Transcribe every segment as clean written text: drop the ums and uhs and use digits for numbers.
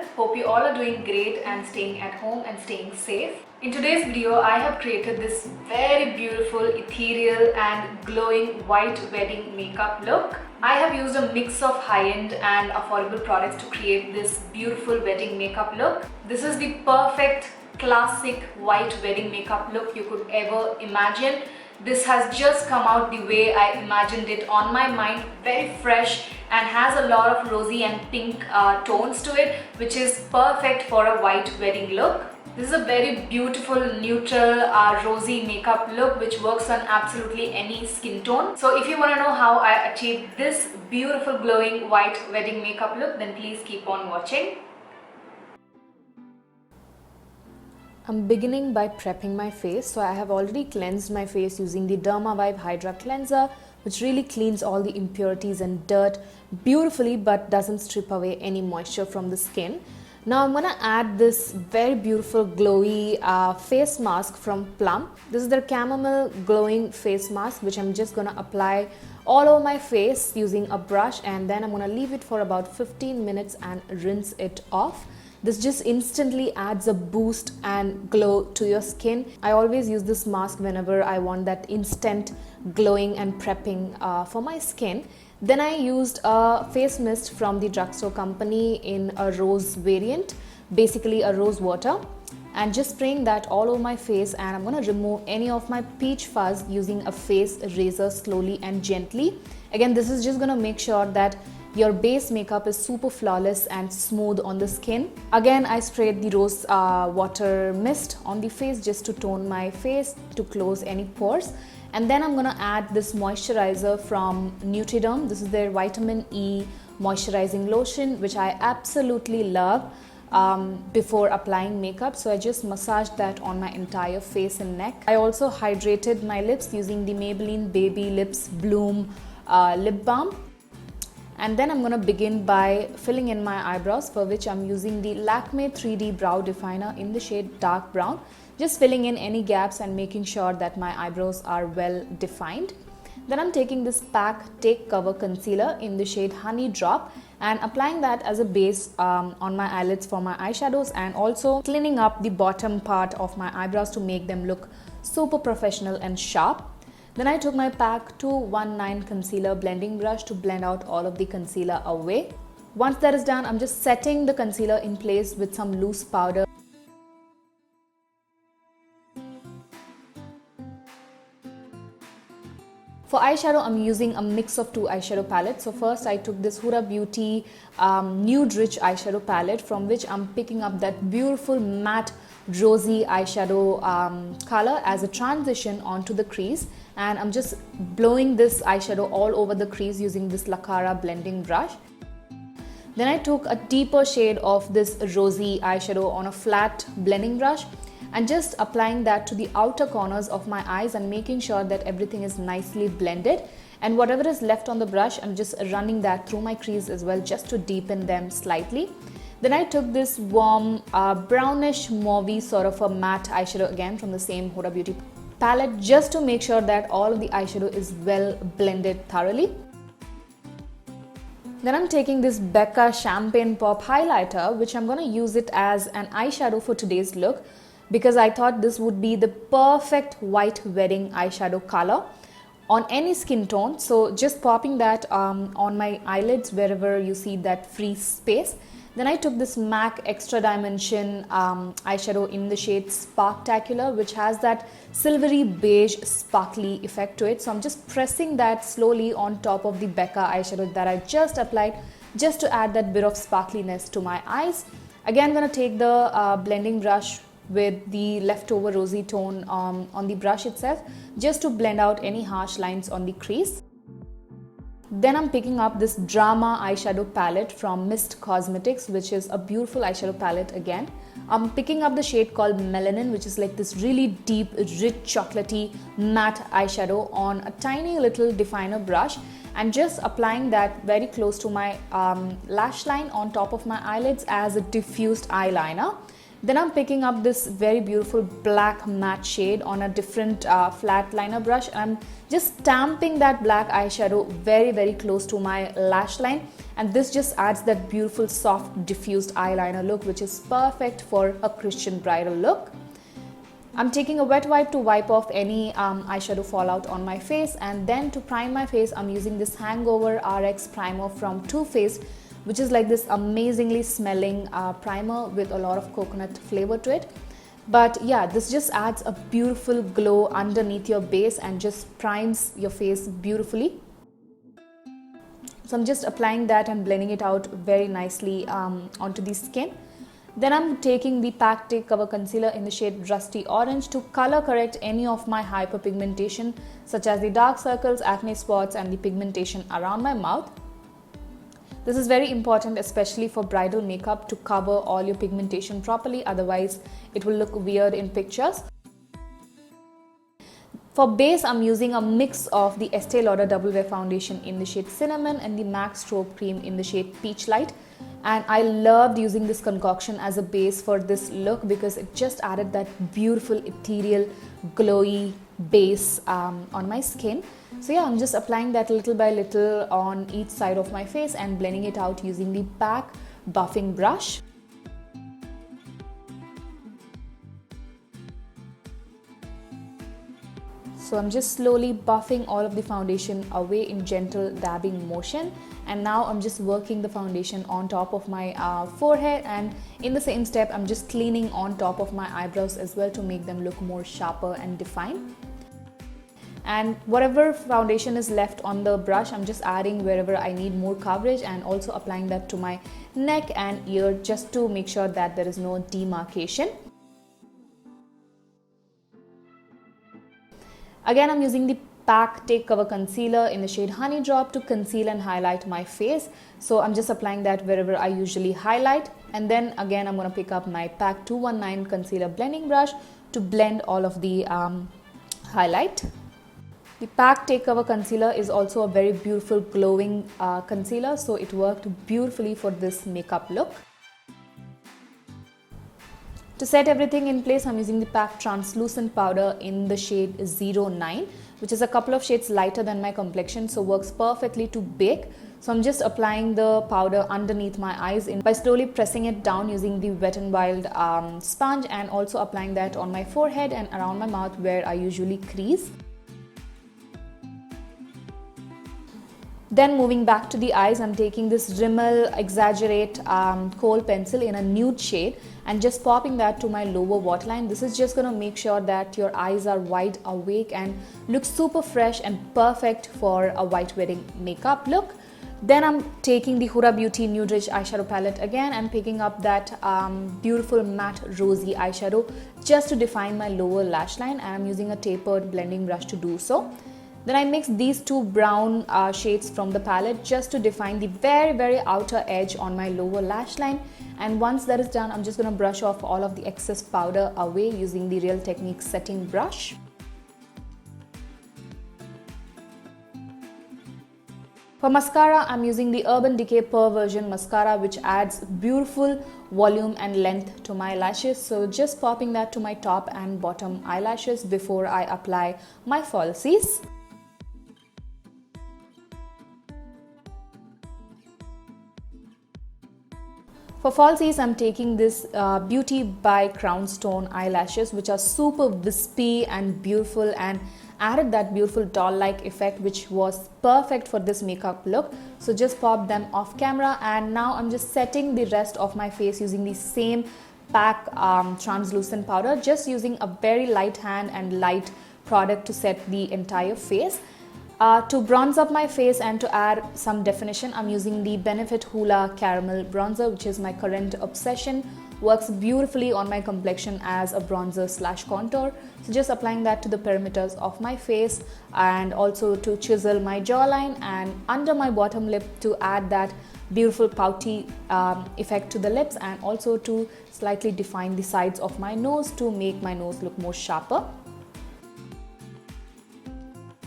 channel. Hope you all are doing great and staying at home and staying safe. In today's video, I have created this very beautiful, ethereal and glowing white wedding makeup look. I have used a mix of high-end and affordable products to create this beautiful wedding makeup look. This is the perfect classic white wedding makeup look you could ever imagine. This has just come out the way I imagined it on my mind, very fresh and has a lot of rosy and pink tones to it, which is perfect for a white wedding look. This is a very beautiful neutral rosy makeup look which works on absolutely any skin tone. So if you want to know how I achieved this beautiful glowing white wedding makeup look, then please keep on watching. I'm beginning by prepping my face. So I have already cleansed my face using the Dermavive Hydra Cleanser, which really cleans all the impurities and dirt beautifully but doesn't strip away any moisture from the skin. Now I'm gonna add this very beautiful glowy face mask from Plum. This is their chamomile glowing face mask, which I'm just gonna apply all over my face using a brush, and then I'm gonna leave it for about 15 minutes and rinse it off. This just instantly adds a boost and glow to your skin. I always use this mask whenever I want that instant glowing and prepping for my skin. Then I used a face mist from the drugstore company in a rose variant, basically a rose water, and just spraying that all over my face, and I'm going to remove any of my peach fuzz using a face razor slowly and gently. Again, this is just going to make sure that your base makeup is super flawless and smooth on the skin. Again, I sprayed the rose water mist on the face just to tone my face, to close any pores. And then I'm gonna add this moisturizer from Nutriderm. This is their vitamin E moisturizing lotion, which I absolutely love before applying makeup. So I just massaged that on my entire face and neck. I also hydrated my lips using the Maybelline Baby Lips Bloom lip balm. And then I'm going to begin by filling in my eyebrows, for which I'm using the Lakme 3D Brow Definer in the shade Dark Brown. Just filling in any gaps and making sure that my eyebrows are well defined. Then I'm taking this PAC Take Cover Concealer in the shade Honey Drop and applying that as a base on my eyelids for my eyeshadows, and also cleaning up the bottom part of my eyebrows to make them look super professional and sharp. Then I took my PAC 219 concealer blending brush to blend out all of the concealer away. Once that is done, I'm just setting the concealer in place with some loose powder. For eyeshadow, I'm using a mix of two eyeshadow palettes. So first I took this Huda Beauty Nude Rich eyeshadow palette, from which I'm picking up that beautiful matte rosy eyeshadow color as a transition onto the crease, and I'm just blowing this eyeshadow all over the crease using this Lacara blending brush. Then I took a deeper shade of this rosy eyeshadow on a flat blending brush and just applying that to the outer corners of my eyes and making sure that everything is nicely blended. And whatever is left on the brush, I'm just running that through my crease as well, just to deepen them slightly. Then I took this warm brownish mauvey sort of a matte eyeshadow, again from the same Huda Beauty palette, just to make sure that all of the eyeshadow is well blended thoroughly. Then I'm taking this Becca Champagne Pop highlighter, which I'm going to use it as an eyeshadow for today's look, because I thought this would be the perfect white wedding eyeshadow color on any skin tone. So just popping that on my eyelids wherever you see that free space. Then I took this MAC Extra Dimension eyeshadow in the shade Sparktacular, which has that silvery beige sparkly effect to it. So I'm just pressing that slowly on top of the Becca eyeshadow that I just applied, just to add that bit of sparkliness to my eyes. Again, I'm going to take the blending brush with the leftover rosy tone on the brush itself, just to blend out any harsh lines on the crease. Then I'm picking up this Drama eyeshadow palette from Mist Cosmetics, which is a beautiful eyeshadow palette again. I'm picking up the shade called Melanin, which is like this really deep, rich, chocolatey matte eyeshadow on a tiny little definer brush, and just applying that very close to my lash line on top of my eyelids as a diffused eyeliner. Then I'm picking up this very beautiful black matte shade on a different flat liner brush. I'm just stamping that black eyeshadow very close to my lash line, and this just adds that beautiful soft diffused eyeliner look, which is perfect for a Christian bridal look. I'm taking a wet wipe to wipe off any eyeshadow fallout on my face, and then to prime my face I'm using this Hangover RX primer from Too Faced, which is like this amazingly smelling primer with a lot of coconut flavor to it. But yeah, this just adds a beautiful glow underneath your base and just primes your face beautifully. So I'm just applying that and blending it out very nicely onto the skin. Then I'm taking the Pac Take Cover Concealer in the shade Rusty Orange to color correct any of my hyperpigmentation, such as the dark circles, acne spots, and the pigmentation around my mouth. This is very important, especially for bridal makeup, to cover all your pigmentation properly, otherwise it will look weird in pictures. For base, I'm using a mix of the Estee Lauder Double Wear Foundation in the shade Cinnamon and the MAC Strobe Cream in the shade Peach Light. And I loved using this concoction as a base for this look because it just added that beautiful ethereal glowy base on my skin. So yeah, I'm just applying that little by little on each side of my face and blending it out using the PAC buffing brush. So I'm just slowly buffing all of the foundation away in gentle dabbing motion, and now I'm just working the foundation on top of my forehead, and in the same step I'm just cleaning on top of my eyebrows as well to make them look more sharper and defined. And whatever foundation is left on the brush, I'm just adding wherever I need more coverage and also applying that to my neck and ear just to make sure that there is no demarcation. Again, I'm using the PAC Take Cover Concealer in the shade Honey Drop to conceal and highlight my face. So I'm just applying that wherever I usually highlight. And then again, I'm going to pick up my PAC 219 Concealer Blending Brush to blend all of the highlight. The PAC Take Cover Concealer is also a very beautiful glowing concealer, so it worked beautifully for this makeup look. To set everything in place, I'm using the PAC Translucent Powder in the shade 09, which is a couple of shades lighter than my complexion, so works perfectly to bake. So I'm just applying the powder underneath my eyes by slowly pressing it down using the Wet n Wild sponge, and also applying that on my forehead and around my mouth where I usually crease. Then moving back to the eyes, I'm taking this Rimmel Exaggerate kohl pencil in a nude shade and just popping that to my lower waterline. This is just going to make sure that your eyes are wide awake and look super fresh and perfect for a white wedding makeup look. Then I'm taking the Huda Beauty Nude Rich eyeshadow palette again and picking up that beautiful matte rosy eyeshadow just to define my lower lash line, and I'm using a tapered blending brush to do so. Then I mix these two brown shades from the palette just to define the very outer edge on my lower lash line. And once that is done, I'm just going to brush off all of the excess powder away using the Real Techniques setting brush. For mascara, I'm using the Urban Decay Perversion Mascara, which adds beautiful volume and length to my lashes. So just popping that to my top and bottom eyelashes before I apply my falsies. For falsies, I'm taking this Beauty by Crown Stone eyelashes, which are super wispy and beautiful and added that beautiful doll-like effect, which was perfect for this makeup look. So just pop them off camera, and now I'm just setting the rest of my face using the same PAC translucent powder, just using a very light hand and light product to set the entire face. To bronze up my face and to add some definition, I'm using the Benefit Hoola Caramel Bronzer, which is my current obsession. Works beautifully on my complexion as a bronzer slash contour. So just applying that to the perimeters of my face and also to chisel my jawline and under my bottom lip to add that beautiful pouty effect to the lips, and also to slightly define the sides of my nose to make my nose look more sharper.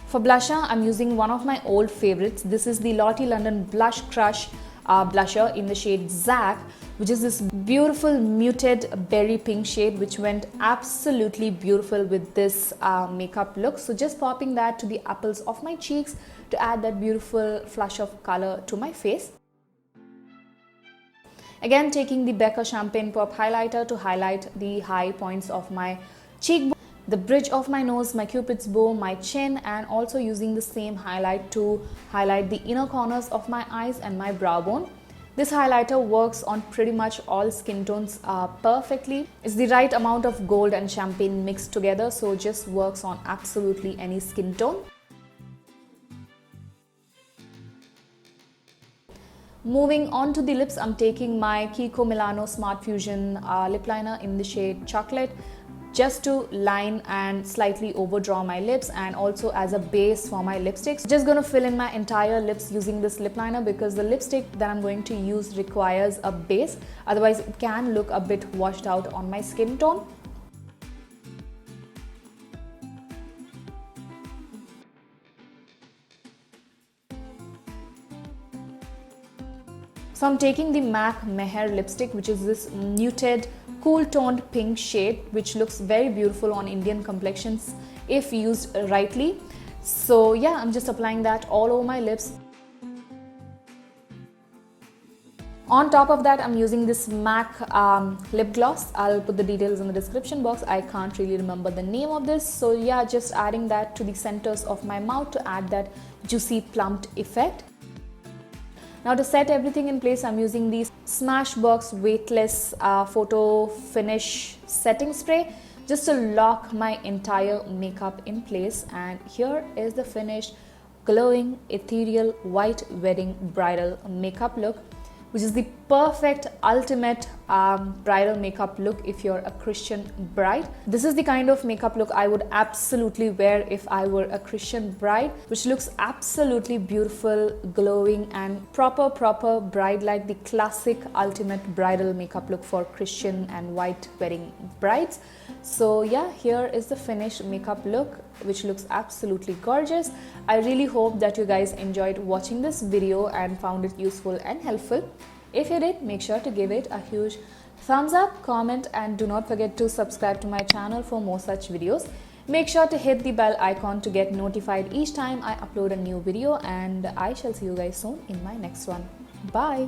For blusher, I'm using one of my old favorites. This is the Lottie London Blush Crush blusher in the shade Zack, which is this beautiful muted berry pink shade, which went absolutely beautiful with this makeup look. So just popping that to the apples of my cheeks to add that beautiful flush of color to my face. Again, taking the Becca Champagne Pop highlighter to highlight the high points of my cheekbone, the bridge of my nose, my cupid's bow, my chin, and also using the same highlight to highlight the inner corners of my eyes and my brow bone. This highlighter works on pretty much all skin tones perfectly. It's the right amount of gold and champagne mixed together, so just works on absolutely any skin tone. Moving on to the lips, I'm taking my Kiko Milano Smart Fusion lip liner in the shade Chocolate, just to line and slightly overdraw my lips and also as a base for my lipsticks. Just gonna fill in my entire lips using this lip liner because the lipstick that I'm going to use requires a base, otherwise it can look a bit washed out on my skin tone. So I'm taking the MAC Meher lipstick, which is this muted, cool toned pink shade, which looks very beautiful on Indian complexions if used rightly. So yeah, I'm just applying that all over my lips. On top of that, I'm using this MAC lip gloss. I'll put the details in the description box. I can't really remember the name of this. So yeah, just adding that to the centers of my mouth to add that juicy plumped effect. Now to set everything in place, I'm using the Smashbox Weightless Photo Finish Setting Spray just to lock my entire makeup in place. And here is the finished glowing ethereal white wedding bridal makeup look, which is the perfect ultimate bridal makeup look if you're a Christian bride. This is the kind of makeup look I would absolutely wear if I were a Christian bride, which looks absolutely beautiful, glowing, and proper bride, like the classic ultimate bridal makeup look for Christian and white wedding brides. So yeah, here is the finished makeup look, which looks absolutely gorgeous. I really hope that you guys enjoyed watching this video and found it useful and helpful. If you did, make sure to give it a huge thumbs up, comment, and do not forget to subscribe to my channel for more such videos. Make sure to hit the bell icon to get notified each time I upload a new video, and I shall see you guys soon in my next one. Bye!